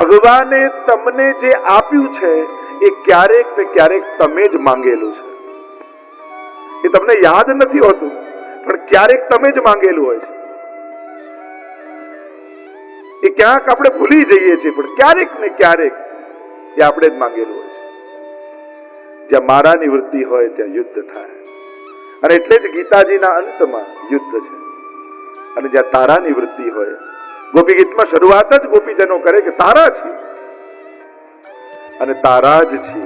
ભગવાને તમને જે આપ્યું છે એ ક્યારેક ને ક્યારેક તમે જ માંગેલું છે. એ તમને યાદ નથી હોતું, પણ ક્યારેક તમે જ માંગેલું હોય છે. એ ક્યાંક આપણે ભૂલી જઈએ છીએ, પણ ક્યારેક ને ક્યારેક એ આપણે જ માંગેલું હોય છે. જ્યાં મારાની વૃત્તિ હોય ત્યાં યુદ્ધ થાય, અને એટલે જ ગીતાજીના અંતમાં યુદ્ધ છે. અને જ્યાં તારાની વૃત્તિ હોય, ગોપી ગીતમાં શરૂઆત જ ગોપીજનો કરે કે તારા છે અને તારા જ છે,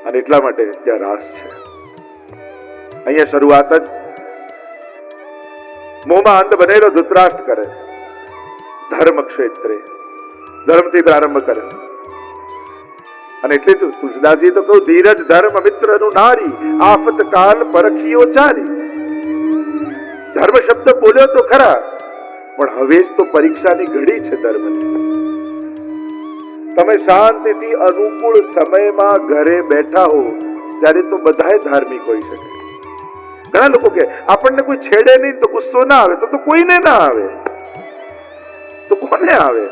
અને એટલા માટે ત્યાં રાસ છે. અહીંયા શરૂઆત જ મોંમાં અંધ બનેલો ધૃતરાષ્ટ્ર કરે, ધર્મ ક્ષેત્રે ધર્મથી પ્રારંભ કરે. અને એટલે તો તુલસીદાસજી તો કહું, ધીરજ ધર્મ મિત્ર નું નારી, આફત કાલ પરખીઓ ચારી. ધર્મ શબ્દ બોલ્યો તો ખરા, પણ હવે જ તો પરીક્ષાની ઘડી છે ધર્મની. તમે શાંતિથી અનુકૂળ સમયમાં ઘરે બેઠા હો ત્યારે તો બધાય ધાર્મિક હોઈ શકે. ઘણા લોકો કે આપણને કોઈ છેડે નહીં તો ગુસ્સો ના આવે, તો કોઈને ના આવે, તો કોને આવે?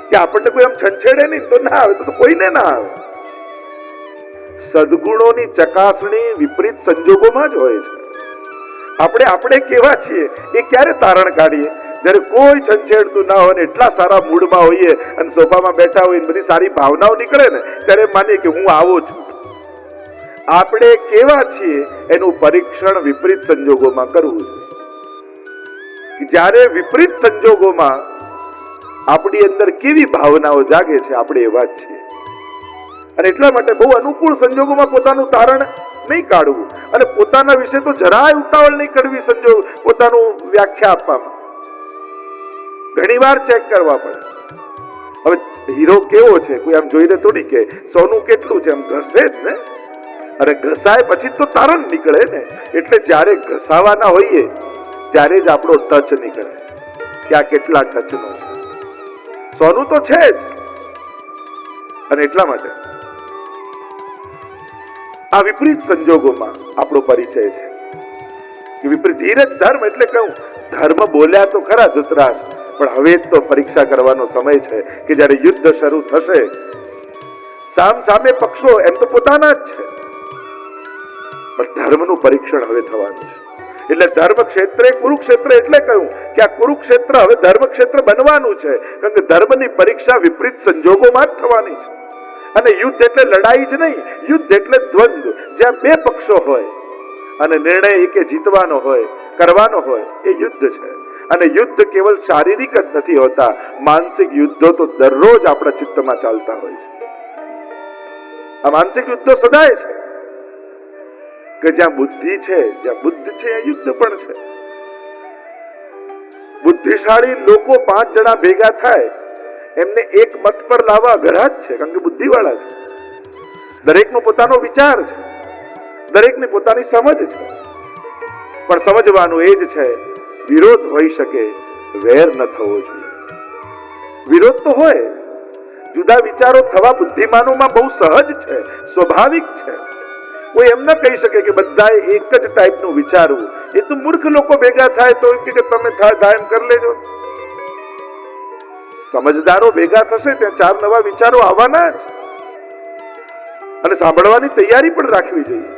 કે આપણને કોઈ આમ છંછેડે નહીં તો ના આવે, તો કોઈને ના આવે. સદગુણોની ચકાસણી વિપરીત સંજોગોમાં જ હોય છે. આપણે કેવા છીએ એ ક્યારે તારણ કાઢીએ? જયારે કોઈ છંછેડતું ના હોય, એટલા સારા મૂડમાં હોઈએ અને સોફામાં બેઠા હોય, બધી સારી ભાવનાઓ નીકળે ને, ત્યારે માનીએ કે હું આવો છું. આપણે કેવા છીએ એનું પરીક્ષણ વિપરીત સંજોગોમાં કરવું છે. જ્યારે વિપરીત સંજોગોમાં આપણી અંદર કેવી ભાવનાઓ જાગે છે, આપણે એવા જ છીએ. અને એટલા માટે બહુ અનુકૂળ સંજોગોમાં પોતાનું તારણ નહીં કાઢવું, અને પોતાના વિશે તો જરાય ઉતાવળ નહીં કરવી. સંજોગ પોતાનું વ્યાખ્યા આપવામાં ઘણી વાર ચેક કરવા પડે. હવે હીરો કેવો છે કોઈ આમ જોઈને થોડી કે સોનું કેટલું છે, એમ ઘસે જ ને. અને ઘસાય પછી તો તારણ નીકળે ને. એટલે જ્યારે ઘસાવાના હોઈએ ત્યારે જ આપણો ટચ નીકળે કે આ કેટલા ટચનો છે. સોનું તો છે જ. અને એટલા માટે આ વિપરીત સંજોગોમાં આપણો પરિચય છે કે વિપરીત ધીરજ ધર્મ. એટલે કહું, ધર્મ બોલ્યા તો ખરા ધૃતરાષ્ટ્ર, પણ હવે જ તો પરીક્ષા કરવાનો સમય છે કે જ્યારે યુદ્ધ શરૂ થશે, સામ સામે પક્ષો એમ તો પોતાના જ છે, પણ ધર્મનું પરીક્ષણ હવે થવાનું છે. એટલે ધર્મ ક્ષેત્રે કુરુક્ષેત્ર. એટલે કહ્યું કે આ કુરુક્ષેત્ર હવે ધર્મ ક્ષેત્ર બનવાનું છે, કારણ કે ધર્મની પરીક્ષા વિપરીત સંજોગોમાં જ થવાની છે. અને યુદ્ધ એટલે લડાઈ જ નહીં, યુદ્ધ એટલે દ્વંદ્વ. જ્યાં બે પક્ષો હોય અને નિર્ણય એકે જીતવાનો હોય, કરવાનો હોય, એ યુદ્ધ છે. અને યુદ્ધ કેવલ શારીરિક જ નથી હોતા, માનસિક યુદ્ધો તો દરરોજ આપણા ચિત્તમાં ચાલતા હોય છે. આ માનસિક યુદ્ધો સદાય છે કે જ્યાં બુદ્ધિ છે, જ્યાં બુદ્ધ છે, યુદ્ધ પણ છે. બુદ્ધિશાળી લોકો 5 જણા ભેગા થાય, એમને એક મત પર લાવવા અઘરા જ છે, કારણ કે બુદ્ધિવાળા છે. દરેકનો પોતાનો વિચાર છે, દરેકની પોતાની સમજ છે. પણ સમજવાનું એ જ છે, વિરોધ હોઈ શકે, વેર ન થવો જોઈએ. વિરોધ તો હોય, જુદા વિચારો થવા બુદ્ધિમાનોમાં બહુ સહજ છે, સ્વાભાવિક છે. કોઈ એમ ન કહી શકે કે બધાએ એક જ ટાઈપનું વિચારવું. એ તો મૂર્ખ લોકો ભેગા થાય તો કે તમે થાય એમ કરી લેજો. સમજદારો ભેગા થશે ત્યાં 4 નવા વિચારો આવવાના જ, અને સાંભળવાની તૈયારી પણ રાખવી જોઈએ.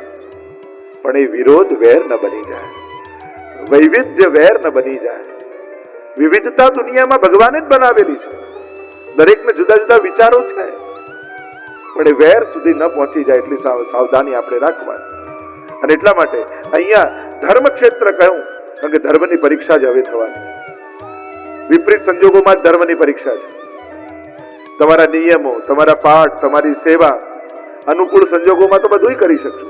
પણ એ વિરોધ વેર ન બની જાય, વૈવિધ્ય વેર ન બની જાય. વિવિધતા દુનિયામાં ભગવાને જ બનાવેલી છે. દરેકને જુદા જુદા વિચારો છે, પણ એ વેર સુધી ન પહોંચી જાય એટલી સાવધાની આપણે રાખવાની. અને એટલા માટે અહીંયા ધર્મ ક્ષેત્ર કહ્યું, કારણ કે ધર્મની પરીક્ષા જ હવે થવાની. વિપરીત સંજોગોમાં જ ધર્મની પરીક્ષા છે. તમારા નિયમો, તમારા પાઠ, તમારી સેવા અનુકૂળ સંજોગોમાં તો બધું કરી શકશો.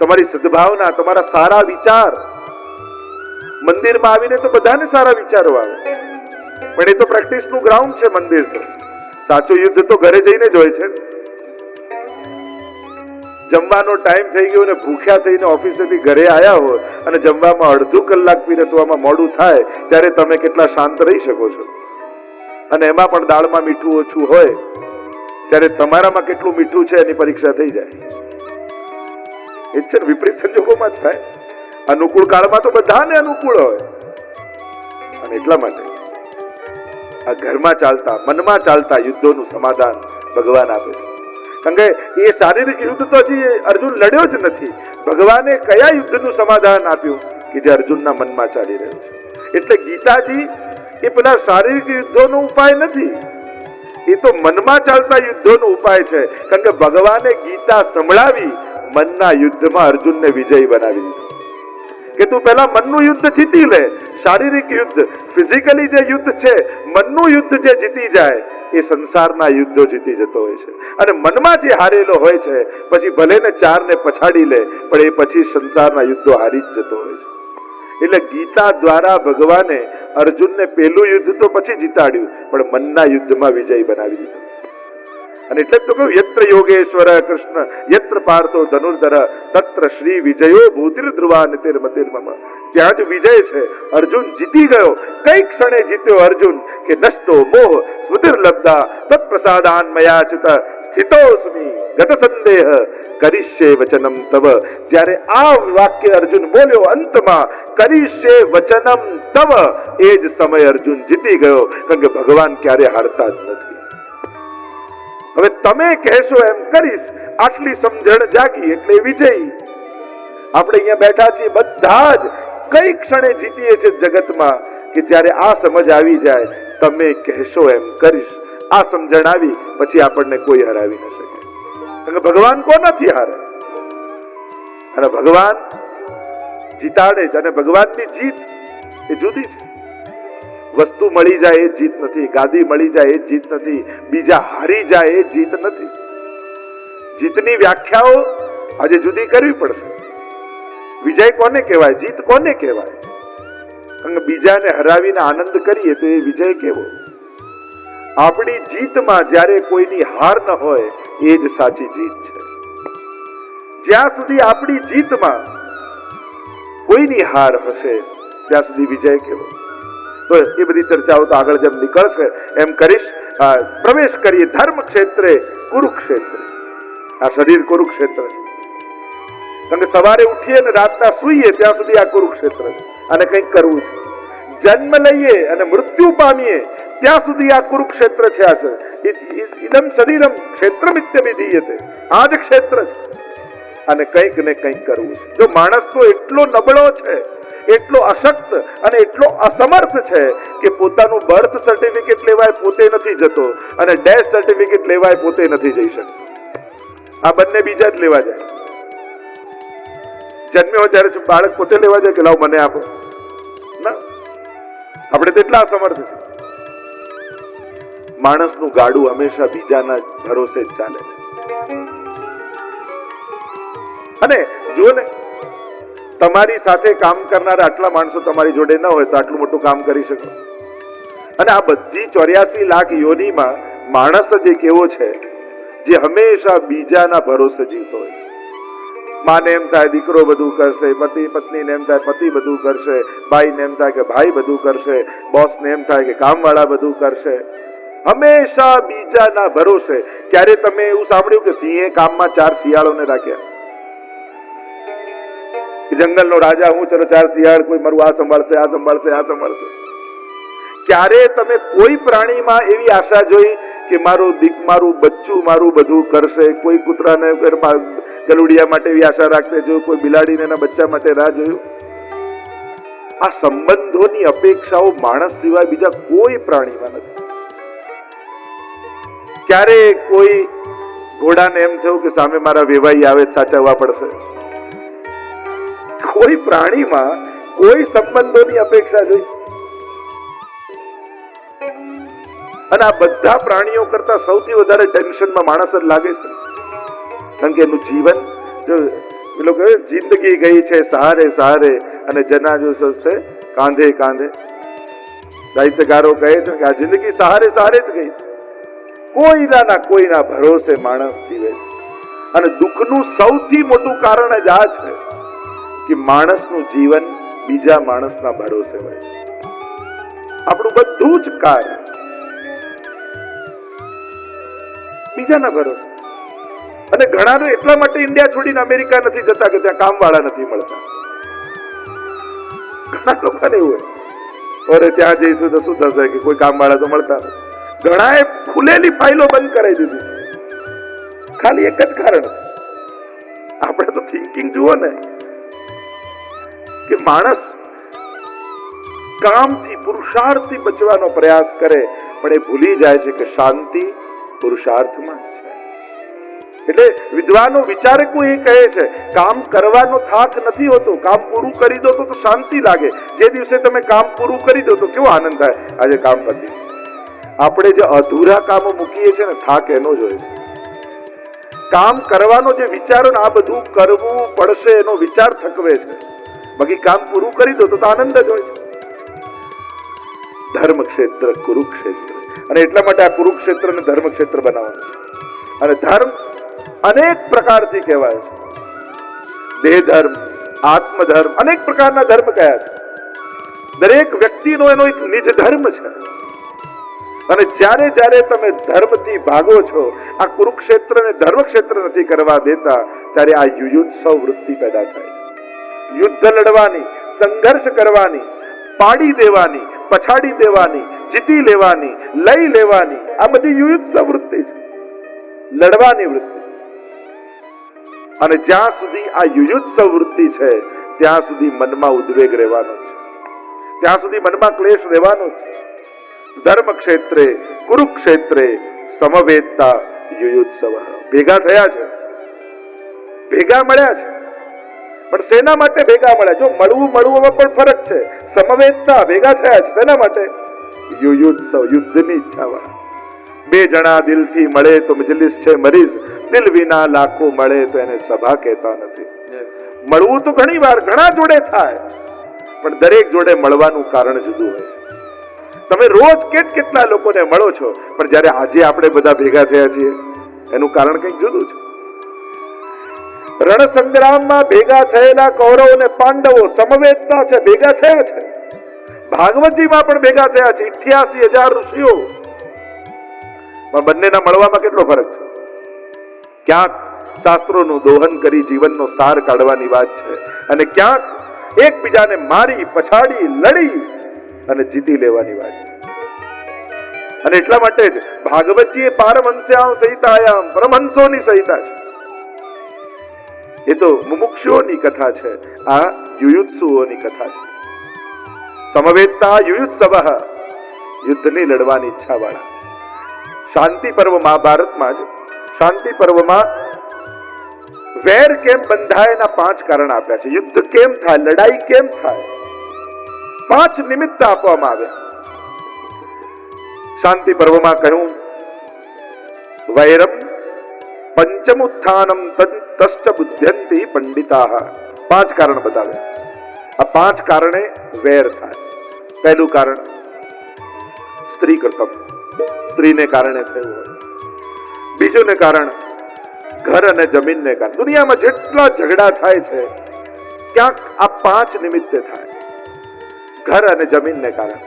તમારી સદભાવના, તમારા સારા વિચાર. મંદિરમાં આવીને તો બધાને સારા વિચારો આવે, પણ એ તો પ્રેક્ટિસનું ગ્રાઉન્ડ છે મંદિર. તો સાચું યુદ્ધ તો ઘરે જઈને જ હોય છે. જમવાનો ટાઈમ થઈ ગયો ને ભૂખ્યા થઈને ઓફિસેથી ઘરે આવ્યા હો અને જમવામાં અડધું કલાક પીરસવામાં મોડું થાય, ત્યારે તમે કેટલા શાંત રહી શકો છો? અને એમાં પણ દાળમાં મીઠું ઓછું હોય ત્યારે તમારામાં કેટલું મીઠું છે એની પરીક્ષા થઈ જાય. એ છે વિપરીત સંજોગોમાં જ થાય. અનુકૂળ કાળમાં તો બધાને અનુકૂળ હોય. અને એટલા માટે આ ઘરમાં ચાલતા, મનમાં ચાલતા યુદ્ધોનું સમાધાન ભગવાન આપે છે. કારણ કે એ શારીરિક યુદ્ધ તો હજી અર્જુન લડ્યો જ નથી. ભગવાને કયા યુદ્ધનું સમાધાન આપ્યું કે જે અર્જુનના મનમાં ચાલી રહ્યું છે. એટલે ગીતાજી એ પેલા શારીરિક યુદ્ધોનો ઉપાય નથી, એ તો મનમાં ચાલતા યુદ્ધોનો ઉપાય છે. કારણ કે ભગવાને ગીતા સંભળાવી મનના યુદ્ધમાં અર્જુનને વિજયી બનાવી દીધો કે તું પેલા મનનું યુદ્ધ જીતી લે. શારીરિક યુદ્ધ, ફિઝિકલી જે યુદ્ધ છે, મનનું યુદ્ધ જે જીતી જાય એ સંસારના યુદ્ધો જીતી જતો હોય છે. અને મનમાં જે હારેલો હોય છે પછી ભલે ને ચારને પછાડી લે પણ એ પછી સંસારના યુદ્ધો હારી જ જતો હોય છે. એટલે ગીતા દ્વારા ભગવાને અર્જુનને પેલું યુદ્ધ તો પછી જીતાડ્યું પણ મનના યુદ્ધમાં વિજય બનાવી દીધો. અને એટલે જ તો કહ્યું યત્ર યોગેશ્વર કૃષ્ણ યત્ર પાર્થો ધનુર્ધર તત્ર શ્રી વિજયો ભૂતિર ધ્રુવા નિતિર્મતિર્મમ. ત્યાં જ વિજય છે. અર્જુન જીતી ગયો. કઈ ક્ષણે જીત્યો અર્જુન કે નષ્ટો મોહ સ્મૃતિર્લબ્ધા તત્પ્રસાદાન મયાચિત સ્થિતોસ્મિ ગત સંદેહ કરીષ્યે વચનમ તવ. જ્યારે આ વાક્ય અર્જુન બોલ્યો અંતમાં કરીષ્યે વચનમ તવ, એ જ સમય અર્જુન જીતી ગયો. કારણ કે ભગવાન ક્યારે હારતા જ નથી. હવે તમે કહેશો એમ કરીશ, આટલી સમજણ જાગી એટલે વિજયી. આપણે અહીંયા બેઠા છીએ બધા જ કઈ ક્ષણે જીતીએ છીએ જગતમાં કે જ્યારે આ સમજ આવી જાય, તમે કહેશો એમ કરીશ, આ સમજણ આવી પછી આપણને કોઈ હરાવી ન શકે. કારણ કે ભગવાન કોનાથી હારે? અને ભગવાન જીતાડે જ. અને ભગવાનની જીત એ જુદી છે. વસ્તુ મળી જાય એ જીત નથી, ગાદી મળી જાય એ જીત નથી, બીજા હારી જાય એ જીત નથી. જીતની વ્યાખ્યાઓ આજે જુદી કરવી પડશે. વિજય કોને કહેવાય, જીત કોને કહેવાય? કારણ કે બીજાને હરાવીને આનંદ કરીએ તો એ વિજય કેવો? આપણી જીતમાં જ્યારે કોઈની હાર ન હોય એ જ સાચી જીત છે. જ્યાં સુધી આપણી જીતમાં કોઈની હાર હશે ત્યાં સુધી વિજય કેવો? તો એ બધી ચર્ચાઓ તો આગળ જેમ નીકળશે એમ કરીશ. પ્રવેશ કરીએ ધર્મ ક્ષેત્રે કુરુક્ષેત્ર. આ શરીર કુરુક્ષેત્ર છે. કારણ કે સવારે ઉઠીએ ને રાતના સૂઈએ ત્યાં સુધી આ કુરુક્ષેત્ર છે અને કંઈક કરવું છે. જન્મ લઈએ અને મૃત્યુ પામીએ ત્યાં સુધી આ કુરુક્ષેત્ર છે. આ ઇદમ શરીરમ ક્ષેત્રમિત્યવિધીયતે. આ જ ક્ષેત્ર છે અને કંઈક ને કંઈક કરવું છે. જો માણસ તો એટલો નબળો છે, એટલો અશક્ત અને એટલો અસમર્થ છે કે પોતાનું બર્થ સર્ટિફિકેટ લેવાય પોતે નથી જતો અને ડેથ સર્ટિફિકેટ લેવાય પોતે નથી જઈ શકતો. આ બંને બીજા જ લેવા જાય. જન્મ્યો ત્યારે બાળક પોતે લેવા જાય કે લાવ મને આપો ના. આપણે તેટલા અસમર્થ છે. માણસનું ગાડું હંમેશા બીજાના ભરોસે જ ચાલે છે. અને જુઓ ને, તમારી સાથે કામ કરનારા આટલા માણસો તમારી જોડે ન હોય તો આટલું મોટું કામ કરી શકો. અને આ બધી 84 લાખ યોનીમાં માણસ જ એક એવો છે જે હંમેશા બીજાના ભરોસે જીવતો હોય. માને એમ થાય દીકરો બધું કરશે, પતિ પત્નીને એમ થાય પતિ બધું કરશે, ભાઈને એમ થાય કે ભાઈ બધું કરશે, બોસને એમ થાય કે કામવાળા બધું કરશે. હંમેશા બીજાના ભરોસે. ક્યારે તમે એવું સાંભળ્યું કે સિંહે કામમાં 4 શિયાળોને રાખ્યા? જંગલનો રાજા હું, ચલો 4 શિયાળ, કોઈ મારું આ સંભાળશે, આ સંભાળશે, આ સંભાળશે. ક્યારે તમે કોઈ પ્રાણીમાં એવી આશા જોઈ કે મારું બચ્ચું મારું બધું કરશે? કોઈ કૂતરાને ગલુડિયા માટે એવી આશા રાખતે જોયું? કોઈ બિલાડીને એના બચ્ચા માટે રાહ જોયું? આ સંબંધોની અપેક્ષાઓ માણસ સિવાય બીજા કોઈ પ્રાણીમાં નથી. ક્યારે કોઈ ઘોડાને એમ થયું કે સામે મારા વેવાઈ આવે સાચવવા પડશે? કોઈ પ્રાણીમાં કોઈ સંબંધોની અપેક્ષા જોઈ? અને આ બધા પ્રાણીઓ કરતા સૌથી વધારે ટેન્શનમાં માણસ જ લાગે છે. કારણ કે એનું જીવન જો પેલો કહે જિંદગી ગઈ છે સહારે સહારે અને જનાજો છે કાંધે કાંધે. સાહિત્યકારો કહે છે કે આ જિંદગી સહારે સહારે જ ગઈ છે. કોઈના ભરોસે માણસ જીવે છે. અને દુઃખનું સૌથી મોટું કારણ જ આ છે કે માણસનું જીવન બીજા માણસના ભરોસે હોય. આપણું બધું જ કાર્ય બીજાના ભરોસે. અને ઘણા એટલા માટે ઇન્ડિયા છોડીને અમેરિકા નથી જતા કે ત્યાં કામવાળા નથી મળતા. ઘણા લોકોને એવું હોય અરે ત્યાં જઈશું તો શું થશે કે કોઈ કામવાળા તો મળતા નથી. ઘણાએ ખુલેલી ફાઇલો બંધ કરાવી દીધી, ખાલી એક જ કારણ. આપણે તો થિંકિંગ જુઓ ને કે માણસ કામથી પુરુષાર્થથી બચવાનો પ્રયાસ કરે, પણ એ ભૂલી જાય છે કે શાંતિ પુરુષાર્થમાં છે. એટલે વિદ્વાનો વિચારકો એ કહે છે કામ કરવાનો થાક નથી હોતો, કામ પૂરું કરી દો તો શાંતિ લાગે. જે દિવસે તમે કામ પૂરું કરી દો તો કેવો આનંદ થાય, આજે કામ પતી. આપણે જે અધૂરા કામો મૂકીએ છીએ ને, થાક એનો જ હોય છે. કામ કરવાનો જે વિચારો ને, આ બધું કરવું પડશે એનો વિચાર થકવે છે. બાકી કામ પૂરું કરી દો તો આનંદ જ હોય છે. ધર્મ ક્ષેત્ર કુરુક્ષેત્ર, અને એટલા માટે આ કુરુક્ષેત્રને ધર્મ ક્ષેત્ર બનાવવાનું. અને ધર્મ અનેક પ્રકારથી કહેવાય છે. દેહ ધર્મ, આત્મધર્મ, અનેક પ્રકારના ધર્મ કયા છે. દરેક વ્યક્તિનો એનો એક નિજ ધર્મ છે. અને જ્યારે જ્યારે તમે ધર્મથી ભાગો છો, આ કુરુક્ષેત્રને ધર્મ ક્ષેત્ર નથી કરવા દેતા, ત્યારે આ યુયુત્સવ વૃત્તિ પેદા થાય. યુદ્ધ લડવાની, સંઘર્ષ કરવાની, પાડી દેવાની, પછાડી દેવાની, જીતી લેવાની, લઈ લેવાની, આ બધી યુયુત્સવ વૃત્તિ છે, લડવાની વૃત્તિ. અને જ્યાં સુધી આ યુયુત્સવ વૃત્તિ છે ત્યાં સુધી મનમાં ઉદ્વેગ રહેવાનો છે, ત્યાં સુધી મનમાં ક્લેશ રહેવાનો છે. ધર્મ ક્ષેત્રે કુરુક્ષેત્રે સમવેતતા યુયુત્સવ. ભેગા થયા છે, ભેગા મળ્યા છે, પણ શેના માટે ભેગા મળ્યા? જો મળવામાં પણ ફરક છે. સમવેતતા ભેગા થયા છે શેના માટે? યુયુત્સવ, યુદ્ધની ઈચ્છા વાળા. બે જણા દિલથી મળે તો મજલિસ છે મરીઝ, દિલ વિના લાખો મળે તો એને સભા કહેતા નથી. મળવું તો ઘણી વાર ઘણા જોડે થાય, પણ દરેક જોડે મળવાનું કારણ જુદું હોય. તમે રોજ કેટલા લોકોને મળો છો, પણ જ્યારે આજે આપણે બધા ભેગા થયા છીએ એનું કારણ કંઈક જુદું છે. રણ સંગ્રામમાં ભેગા થયેલા કૌરવ અને પાંડવો સમવેતતા છે, ભેગા થયા છે. ભાગવતજીમાં પણ ભેગા થયા છે 88,000 ઋષિઓ, પણ બંનેના મળવામાં કેટલો ફરક છે. ક્યાંક શાસ્ત્રોનું દોહન કરી જીવનનો સાર કાઢવાની વાત છે, અને ક્યાંક એકબીજાને મારી, પછાડી, લડી અને જીતી લેવાની વાત છે. અને એટલા માટે જ ભાગવતજી એ પારમહંસ્યામ સહિતાયામ, પરમહંસોની સહિતા છે. એ તો મુમુક્ષુઓની કથા છે, આ યુયુત્સુઓની કથા છે. સમવેતતા યુયુત્સવ, યુદ્ધની લડવાની ઈચ્છા વાળા. શાંતિ પર્વ મહાભારતમાં જ, શાંતિ પર્વમાં વેર કેમ બંધાય એના 5 કારણ આપ્યા છે. યુદ્ધ કેમ થાય, લડાઈ કેમ થાય, 5 નિમિત્ત આપવામાં આવ્યા. શાંતિ પર્વમાં કહ્યું વૈરમ પંચમુત્થાનમ તશ્ચ બુદ્ધ્યંતિ પંડિતાઃ. 5 કારણ બતાવ્યા. આ 5 કારણે વેર થાય. પહેલું કારણ સ્ત્રી કરતમ, સ્ત્રીને કારણે થયું હોય. બીજું ને કારણ ઘર અને જમીનને કારણે. દુનિયામાં જેટલા ઝઘડા થાય છે ક્યાંક આ 5 નિમિત્તે થાય. ઘર અને જમીનને કારણે,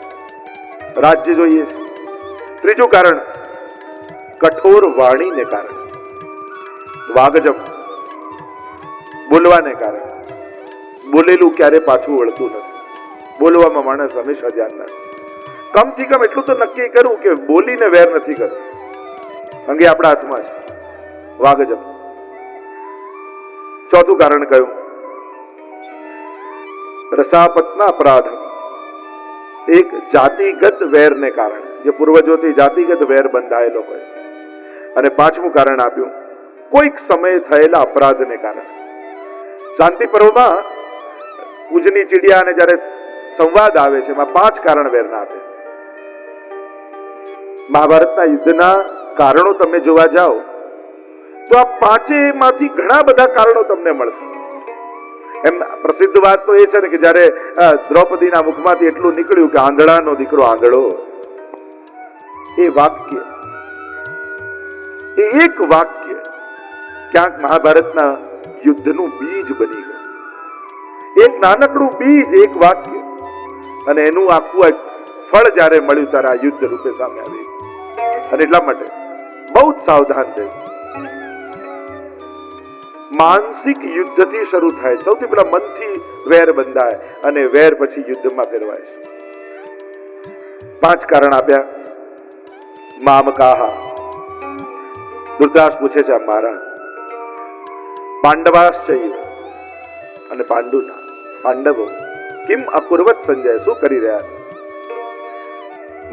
રાજ્ય જોઈએ છે. ત્રીજું કારણ કઠોર વાણીને કારણે, વાગજમ, બોલવાને કારણે. બોલેલું ક્યારે પાછું વળતું નથી. બોલવામાં માણસ હંમેશા ધ્યાન રાખે. કમથી કમ એટલું તો નક્કી કરું કે બોલીને વેર નથી કરવું. અંગે આપણા હાથમાં છે. વાગજમ. ચોથું કારણ કયું? રસાપતના અપરાધમ. એક જાતિગત વેરને કારણે, જે પૂર્વજોથી જાતિગત વેર બંધાયેલો હોય. અને 5મું કારણ આપ્યું કોઈક સમયે થયેલા અપરાધને કારણે. શાંતિ પર્વમાં પૂજની ચીડિયા અને જ્યારે સંવાદ આવે છે એમાં 5 કારણ વેરના આપે. મહાભારતના યુદ્ધના કારણો તમે જોવા જાઓ તો આ 5 માંથી ઘણા બધા કારણો તમને મળશે. એમ પ્રસિદ્ધ વાત તો એ છે ને કે જ્યારે દ્રૌપદીના મુખમાંથી એટલું નીકળ્યું કે આંધળાનો દીકરો આંધળો, એ વાક્ય, એ એક વાક્ય ક્યાંક મહાભારતના યુદ્ધનું બીજ બની ગયું. એક નાનકડું બીજ, એક વાક્ય, અને એનું આખું ફળ જ્યારે મળ્યું ત્યારે આ યુદ્ધ રૂપે સામે આવી. અને એટલા માટે બહુ જ સાવધાન રહેવું. માનસિક યુદ્ધથી શરૂ થાય. સૌથી પહેલા મનથી વેર બંધાય અને વેર પછી યુદ્ધમાં ફેરવાય છે. 5 કારણ આપ્યા. મામકાહા, ધૃતરાષ્ટ્ર પૂછે છે મારા, પાંડવાશ્ચૈવ અને પાંડવો કિમ અકુર્વત સંજય, શું કરી રહ્યા છે?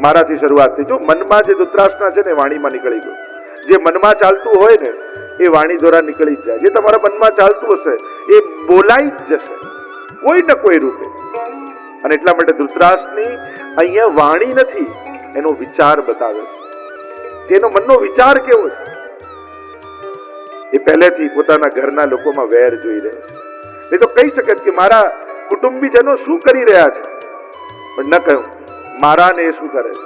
મારાથી શરૂઆત થઈ. જો મનમાં જે ધૃતરાષ્ટ્રના છે ને વાણીમાં નીકળી ગયું. જે મનમાં ચાલતું હોય ને એ વાણી દ્વારા નીકળી જ જાય. જે તમારા મનમાં ચાલતું હશે એ બોલાઈ જ જશે કોઈ ને કોઈ રૂપે. અને એટલા માટે ધૃતરાષ્ટ્રની અહીંયા વાણી નથી, એનો વિચાર બતાવે છે. એનો મનનો વિચાર કેવો છે એ પહેલેથી પોતાના ઘરના લોકોમાં વેર જોઈ રહ્યો છે. નહીં તો કહી શકે કે મારા કુટુંબીજનો શું કરી રહ્યા છે, પણ ન કહ્યું મારા ને એ શું કરે છે.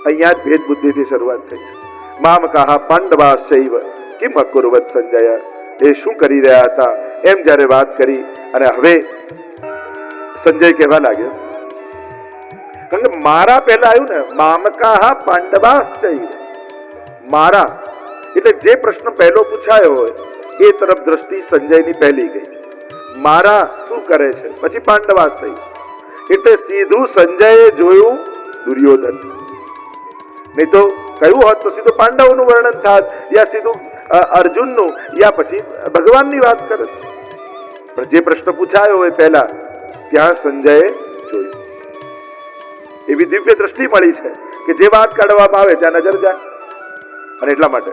અહીંયા જ ભેદ બુદ્ધિથી શરૂઆત થઈ છે. મામ કહા પાંડવાશ્ચૈવ કિમ અકુર્વત સંજય, એ શું કરી રહ્યા હતા એમ જ્યારે વાત કરી. અને હવે સંજય કહેવા લાગ્યો, કારણ કે મારા પહેલા આવ્યું ને, મામકાહ પાંડવાશ્ચૈવ, મારા એટલે જે પ્રશ્ન પહેલો પૂછાયો હોય એ તરફ દ્રષ્ટિ સંજયની પહેલી ગઈ. મારા શું કરે છે, પછી પાંડવાશ્ચૈવ એટલે સીધું સંજયે જોયું દુર્યોધન. નહીં તો કયું હોત તો સીધું પાંડવોનું વર્ણન થાત, યા સીધું અર્જુનનું, યા પછી ભગવાનની વાત કરે. પણ જે પ્રશ્ન પૂછાયો હોય પહેલા ત્યાં સંજયે જોયું. એવી દિવ્ય દ્રષ્ટિ મળી છે કે જે વાત કાઢવામાં આવે ત્યાં નજર જાય. અને એટલા માટે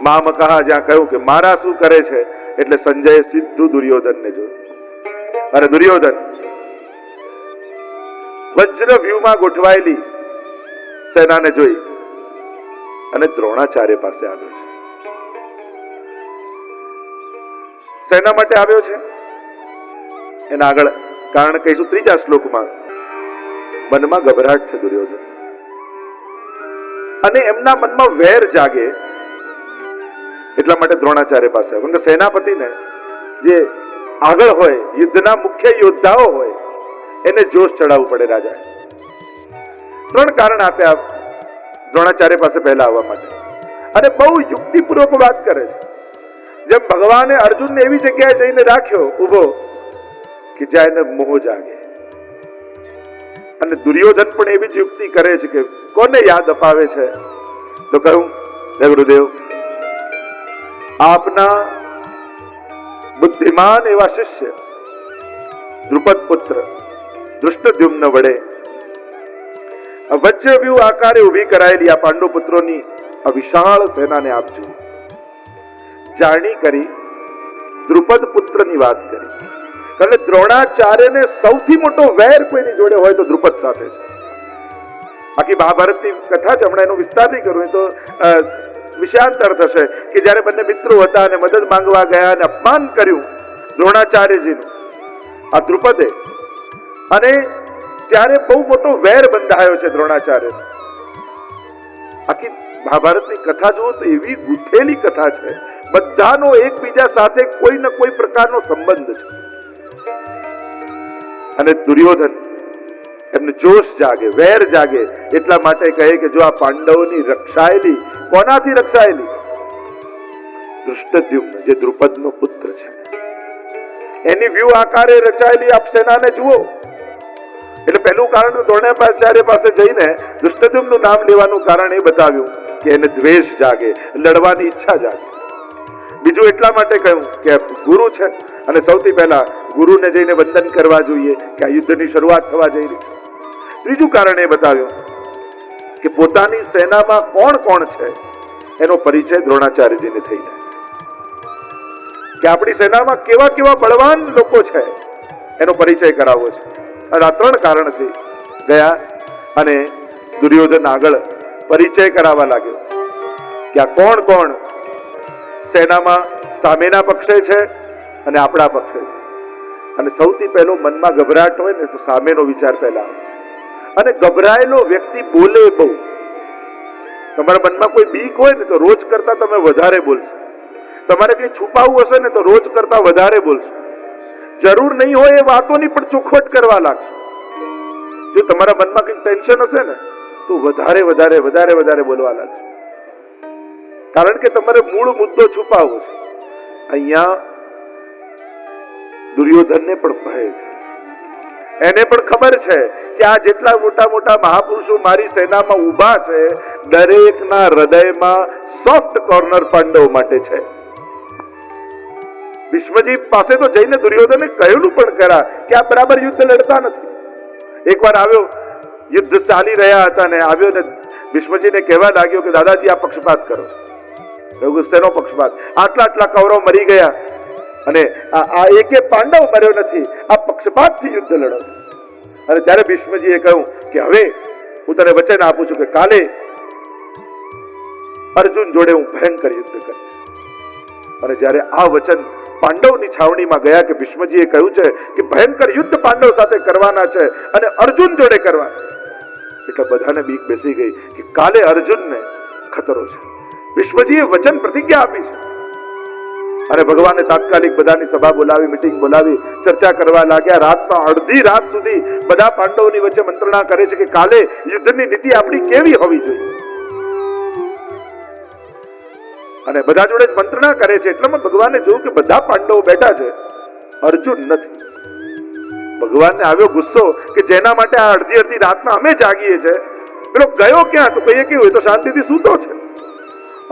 મામકાહ જ્યાં કહ્યું કે મારા શું કરે છે એટલે સંજયે સીધું દુર્યોધનને જોયું. અને દુર્યોધન વજ્ર વ્યૂહમાં ગોઠવાયેલી સેનાને જોઈ અને દ્રોણાચાર્ય પાસે આવ્યો છે. સેના માટે આવ્યો છે એના આગળ કારણ કહીશું 3જા શ્લોકમાં. મનમાં ગભરાટ છે દુર્યોધન, અને એમના મનમાં વેર જાગે એટલા માટે દ્રોણાચાર્ય પાસે આવ્યો. કારણ કે સેનાપતિને જે આગળ હોય, યુદ્ધના મુખ્ય યોદ્ધાઓ હોય, એને જોશ ચડાવવું પડે રાજા. 3 કારણ આપ્યા દ્રોણાચાર્ય પાસે પહેલા આવવા માટે. અને બહુ યુક્તિપૂર્વક વાત કરે છે. જેમ ભગવાને અર્જુનને એવી જગ્યાએ જઈને રાખ્યો ઉભો કે જ્યાં એને મોહ જાગે. અને દુર્યોધન પણ એવી જ યુક્તિ કરે છે કે કોને યાદ અપાવે છે તો કહું, હે ગુરુદેવ, આપના બુદ્ધિમાન એવા શિષ્ય દ્રુપદ પુત્ર દૃષ્ટદ્યુમ્ન વડે વજ્રવ્યૂહ આકારે ઉભી કરાયેલી આ પાંડુ પુત્રોની આ વિશાળ સેનાને આપ જુઓ. જાણી કરી દ્રુપદ પુત્રની વાત કરી. કારણ કે દ્રોણાચાર્યને સૌથી મોટો વેર કોઈની જોડે હોય તો દ્રુપદ સાથે છે. આખી મહાભારતની કથા છે, હમણાં એનો વિસ્તાર નહીં કરું, એ તો વિષયાંતર થશે કે જ્યારે બંને મિત્રો હતા અને મદદ માંગવા ગયા અને અપમાન કર્યું દ્રોણાચાર્યજીનું આ દ્રુપદે, અને ત્યારે બહુ મોટો વેર બંધાયો છે દ્રોણાચાર્ય. આખી મહાભારતની કથા જુઓ તો એવી ગૂંથેલી કથા છે, બધાનો એકબીજા સાથે કોઈ ને કોઈ પ્રકારનો સંબંધ છે. અને દુર્યોધન એમને જોશ જાગે, વેર જાગે એટલા માટે કહે કે જો આ પાંડવોની રક્ષાયેલી, કોનાથી રક્ષાયેલી? દૃષ્ટદ્યુમ્ન જે દ્રુપદનો પુત્ર છે એની વ્યૂહ આકારે રચાયેલી આપ સેનાને જુઓ. એટલે પહેલું કારણ તો દ્રોણાચાર્ય પાસે જઈને દૃષ્ટદ્યુમ્નનું નામ લેવાનું કારણ એ બતાવ્યું કે એને દ્વેષ જાગે, લડવાની ઈચ્છા જાગે. બીજું એટલા માટે કહ્યું કે ગુરુ છે અને સૌથી પહેલા ગુરુને જઈને વંદન કરવા જોઈએ કે આ યુદ્ધની શરૂઆત થવા જઈ રહી છે. ત્રીજું કારણ એ બતાવ્યું કે પોતાની સેનામાં કોણ કોણ છે એનો પરિચય દ્રોણાચાર્યજીને થઈ જાય, કે આપણી સેનામાં કેવા કેવા બળવાન લોકો છે એનો પરિચય કરાવવો છે. અને આ 3 કારણથી ગયા અને દુર્યોધન આગળ પરિચય કરાવવા લાગ્યો કે આ કોણ કોણ સેનામાં સામેના પક્ષે છે અને આપણા પક્ષે છે. અને સૌથી પહેલો મનમાં ગભરાટ હોય ને તો સામેનો વિચાર પહેલા આવે. અને ગભરાયેલો વ્યક્તિ બોલે બહુ. તમારા મનમાં કોઈ બીક હોય ને તો રોજ કરતા તમે વધારે બોલશો. તમારે કંઈ છુપાવવું હશે ને તો રોજ કરતા વધારે બોલશો. જરૂર નહીં હોય એ વાતોની પણ ચોખવટ કરવા લાગશો. જો તમારા મનમાં કંઈક ટેન્શન હશે ને તો વધારે વધારે વધારે વધારે બોલવા લાગશો. કારણ કે તમારે મૂળ મુદ્દો છુપાવવો છે. અહીંયા દુર્યોધનને પણ ભય છે. એને પણ ખબર છે કે આ જેટલા મોટા મોટા મહાપુરુષો મારી સેનામાં ઊભા છે, દરેકના હૃદયમાં સોફ્ટ કોર્નર પાંડવ માટે છે. ભીષ્મજી પાસે તો જઈને દુર્યોધને કહેલું પણ ખરા કે આ બરાબર યુદ્ધ લડતા નથી. એકવાર આવ્યો, યુદ્ધ ચાલી રહ્યા હતા ને આવ્યો ને ભીષ્મજીને કહેવા લાગ્યો કે દાદાજી આ પક્ષપાત કરો છો. શેનો પક્ષપાત? આટલા આટલા કૌરવ મરી ગયા અને આ એકે પાંડવ મર્યો નથી, આ પક્ષપાતથી યુદ્ધ લડો. અને ત્યારે ભીષ્મજીએ કહ્યું કે હવે હું તને વચન આપું છું કે કાલે અર્જુન જોડે હું ભયંકર યુદ્ધ કરીશ. અને જ્યારે આ વચન પાંડવની છાવણીમાં ગયા કે ભીષ્મજીએ કહ્યું છે કે ભયંકર યુદ્ધ પાંડવ સાથે કરવાના છે અને અર્જુન જોડે કરવાના, એટલે બધાને બીક બેસી ગઈ કે કાલે અર્જુનને ખતરો છે. ભીષ્મજીએ વચન પ્રતિજ્ઞા આપી છે. અને ભગવાને તાત્કાલિક બધાની સભા બોલાવી, મીટિંગ બોલાવી, ચર્ચા કરવા લાગ્યા. રાતમાં અડધી રાત સુધી બધા પાંડવોની વચ્ચે મંત્રણા કરે છે કે કાલે યુદ્ધની નીતિ આપણી કેવી હોવી જોઈએ. અને બધા જોડે જ મંત્રણા કરે છે. એટલામાં ભગવાને જોયું કે બધા પાંડવો બેઠા છે, અર્જુન નથી. ભગવાનને આવ્યો ગુસ્સો કે જેના માટે આ અડધી અડધી રાતના અમે જાગીએ છે, પેલો ગયો ક્યાં? તો કહીએ કે હોય તો શાંતિથી સૂતો છે.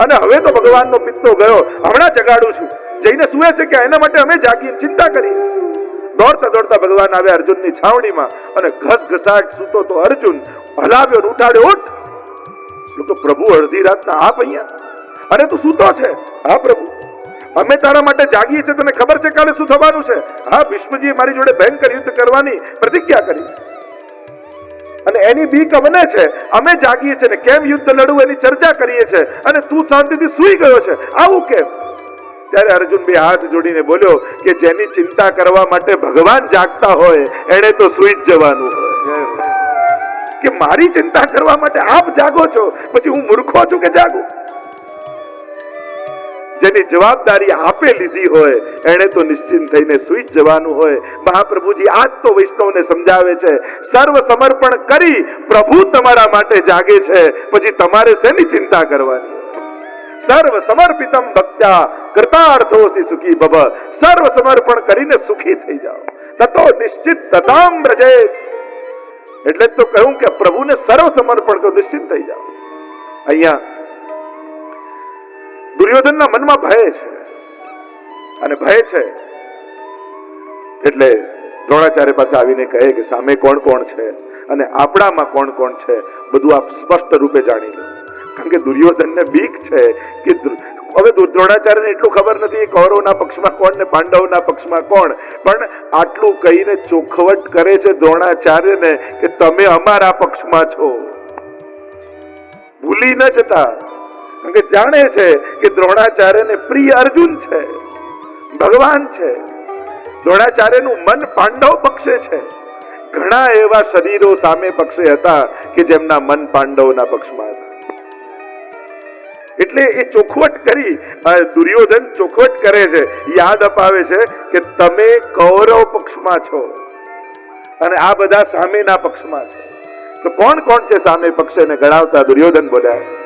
અને હવે તો ભગવાનનો પિત્તો ગયો, હમણાં જગાડું છું. જઈને સુએ છે કે એના માટે અમે જાગીએ, ચિંતા કરીએ. દોડતા દોડતા ભગવાન આવ્યા અર્જુનની છાવણીમાં અને ઘસઘસાટ સૂતો તો અર્જુન હલાવ્યો, ઉઠાડ્યો, ઉઠ. તો પ્રભુ અડધી રાતના આપ અહીંયા અને તું સૂતો છે? હા પ્રભુ, અમે તારા માટે જાગીએ છીએ, તને ખબર છે કાલે શું થવાનું છે? હા, ભીષ્મજીએ મારી જોડે ભયંકર યુદ્ધ કરવાની પ્રતિજ્ઞા કરી અને એની બીક અમને છે, અમે જાગીએ છીએ ને કેમ યુદ્ધ લડવું એની ચર્ચા કરીએ છીએ અને તું શાંતિથી સૂઈ ગયો છે, આવું કેમ? ત્યારે અર્જુન બે હાથ જોડીને બોલ્યો કે જેની ચિંતા કરવા માટે ભગવાન જાગતા હોય એને તો સૂઈ જ જવાનું હોય. કે મારી ચિંતા કરવા માટે આપ જાગો છો, પછી હું મૂર્ખો છું કે જાગું? જેની જવાબદારી આપે લીધી હોય એને તો નિશ્ચિંત થઈને સૂઈ જવાનું હોય. મહાપ્રભુજી આજ તો વૈષ્ણવને સમજાવે છે, સર્વ સમર્પણ કરી પ્રભુ તમારા માટે જાગે છે, પછી તમારે શેની ચિંતા કરવાની? સર્વ સમર્પિતમ ભક્ત્યા કૃતાર્થોસી સુખી ભવ. સર્વ સમર્પણ કરીને સુખી થઈ જાઓ. તતો નિશ્ચિત તતામ વ્રજેત. એટલે જ તો કહ્યું કે પ્રભુને સર્વ સમર્પણ કરો, નિશ્ચિત થઈ જાઓ. અહીંયા દુર્યોધનના મનમાં ભય છે અને ભય છે એટલે દ્રોણાચાર્ય પાસે આવીને કહે કે સામે કોણ કોણ છે અને આપણામાં કોણ કોણ છે બધું આપ સ્પષ્ટ રૂપે જાણી લો. કારણ કે દુર્યોધનને બીક છે કે હવે દ્રોણાચાર્યને એટલું ખબર નથી કૌરવના પક્ષમાં કોણ ને પાંડવના પક્ષમાં કોણ, પણ આટલું કહીને ચોખવટ કરે છે દ્રોણાચાર્યને કે તમે અમારા પક્ષમાં છો, ભૂલી ન જતા. કારણ કે જાણે છે કે દ્રોણાચાર્યને પ્રિય અર્જુન છે, ભગવાન છે. દ્રોણાચાર્યનું મન પાંડવ પક્ષે છે. ઘણા એવા શરીરો સામે પક્ષે હતા કે જેમના મન પાંડવના પક્ષમાં હતા. એટલે એ ચોખવટ કરી, દુર્યોધન ચોખવટ કરે છે, યાદ અપાવે છે કે તમે કૌરવ પક્ષમાં છો અને આ બધા સામેના પક્ષમાં છે. તો કોણ કોણ છે સામે પક્ષે ને ગણાવતા દુર્યોધન બોલ્યા